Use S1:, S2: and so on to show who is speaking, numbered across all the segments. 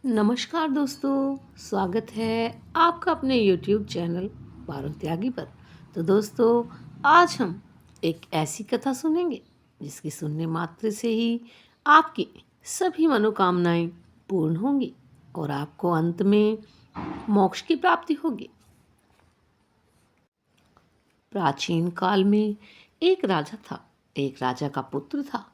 S1: नमस्कार दोस्तों, स्वागत है आपका अपने YouTube चैनल पारुल त्यागी पर। तो दोस्तों, आज हम एक ऐसी कथा सुनेंगे जिसकी सुनने मात्र से ही आपकी सभी मनोकामनाएं पूर्ण होंगी और आपको अंत में मोक्ष की प्राप्ति होगी। प्राचीन काल में एक राजा था। एक राजा का पुत्र था।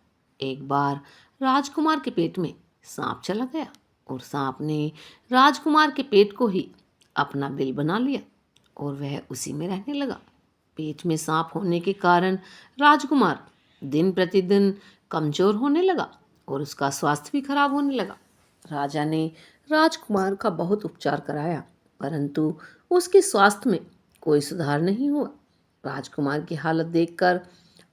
S1: एक बार राजकुमार के पेट में सांप चला गया और सांप ने राजकुमार के पेट को ही अपना बिल बना लिया और वह उसी में रहने लगा। पेट में सांप होने के कारण राजकुमार दिन प्रतिदिन कमजोर होने लगा और उसका स्वास्थ्य भी खराब होने लगा। राजा ने राजकुमार का बहुत उपचार कराया, परंतु उसके स्वास्थ्य में कोई सुधार नहीं हुआ। राजकुमार की हालत देखकर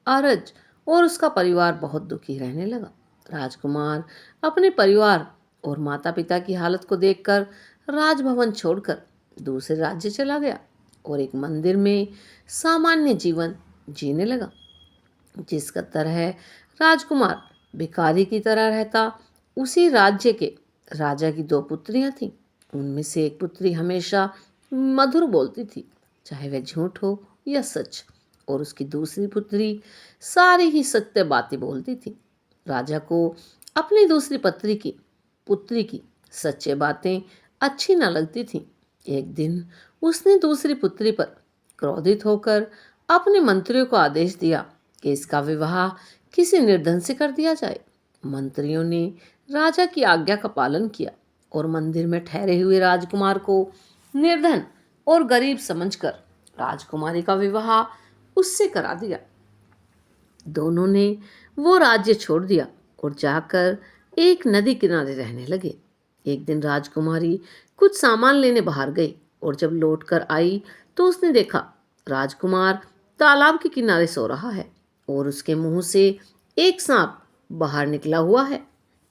S1: अरज और उसका परिवार बहुत दुखी रहने लगा। राजकुमार अपने परिवार और माता पिता की हालत को देखकर राजभवन छोड़कर दूसरे राज्य चला गया और एक मंदिर में सामान्य जीवन जीने लगा। जिसका तरह राजकुमार भिखारी की तरह रहता, उसी राज्य के राजा की दो पुत्रियां थीं। उनमें से एक पुत्री हमेशा मधुर बोलती थी, चाहे वह झूठ हो या सच, और उसकी दूसरी पुत्री सारी ही सत्य बातें बोलती थी। राजा को अपनी दूसरी पुत्री की सच्चे बातें अच्छी न लगती थीं। एक दिन उसने दूसरी पुत्री पर क्रोधित होकर अपने मंत्रियों को आदेश दिया कि इसका विवाह किसी निर्धन से कर दिया जाए। मंत्रियों ने राजा की आज्ञा का पालन किया और मंदिर में ठहरे हुए राजकुमार को निर्धन और गरीब समझकर राजकुमारी का विवाह उससे करा दिया। दोनों ने वो राज्य छोड़ दिया और जाकर एक नदी किनारे रहने लगे। एक दिन राजकुमारी कुछ सामान लेने बाहर गई और जब लौटकर आई तो उसने देखा राजकुमार तालाब के किनारे सो रहा है और उसके मुंह से एक सांप बाहर निकला हुआ है,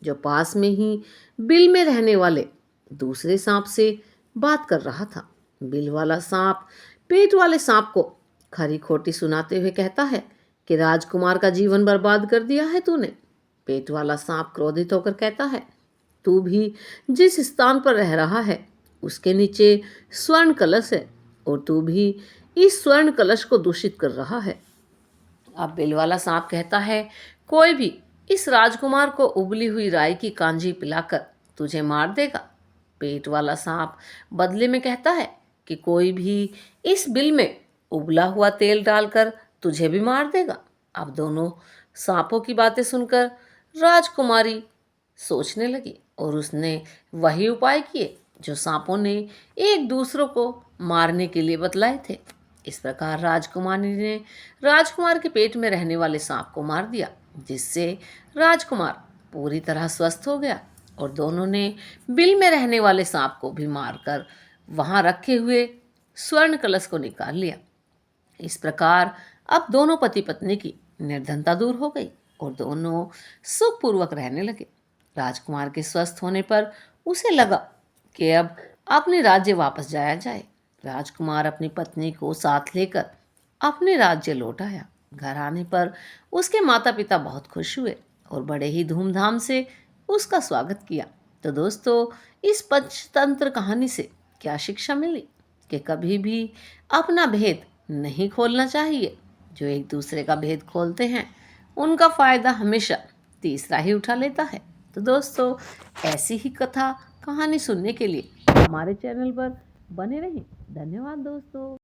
S1: जो पास में ही बिल में रहने वाले दूसरे सांप से बात कर रहा था। बिल वाला सांप पेट वाले सांप को खरी खोटी सुनाते हुए कहता है कि राजकुमार का जीवन बर्बाद कर दिया है तूने। पेट वाला सांप क्रोधित होकर कहता है, तू भी जिस स्थान पर रह रहा है उसके नीचे स्वर्ण कलश है और तू भी इस स्वर्ण कलश को दूषित कर रहा है। अब बिल वाला सांप कहता है, कोई भी इस राजकुमार को उबली हुई राई की कांजी पिलाकर तुझे मार देगा। पेट वाला सांप बदले में कहता है कि कोई भी इस बिल में उबला हुआ तेल डालकर तुझे भी मार देगा। अब दोनों सांपों की बातें सुनकर राजकुमारी सोचने लगी और उसने वही उपाय किए जो सांपों ने एक दूसरों को मारने के लिए बतलाए थे। इस प्रकार राजकुमारी ने राजकुमार के पेट में रहने वाले सांप को मार दिया, जिससे राजकुमार पूरी तरह स्वस्थ हो गया और दोनों ने बिल में रहने वाले सांप को भी मारकर वहां रखे हुए स्वर्ण कलश को निकाल लिया। इस प्रकार अब दोनों पति पत्नी की निर्धनता दूर हो गई और दोनों सुखपूर्वक रहने लगे। राजकुमार के स्वस्थ होने पर उसे लगा कि अब अपने राज्य वापस जाया जाए। राजकुमार अपनी पत्नी को साथ लेकर अपने राज्य लौट आया। घर आने पर उसके माता पिता बहुत खुश हुए और बड़े ही धूमधाम से उसका स्वागत किया। तो दोस्तों, इस पंचतंत्र कहानी से क्या शिक्षा मिली कि कभी भी अपना भेद नहीं खोलना चाहिए। जो एक दूसरे का भेद खोलते हैं उनका फ़ायदा हमेशा तीसरा ही उठा लेता है। तो दोस्तों, ऐसी ही कथा कहानी सुनने के लिए हमारे चैनल पर बने रहें। धन्यवाद दोस्तों।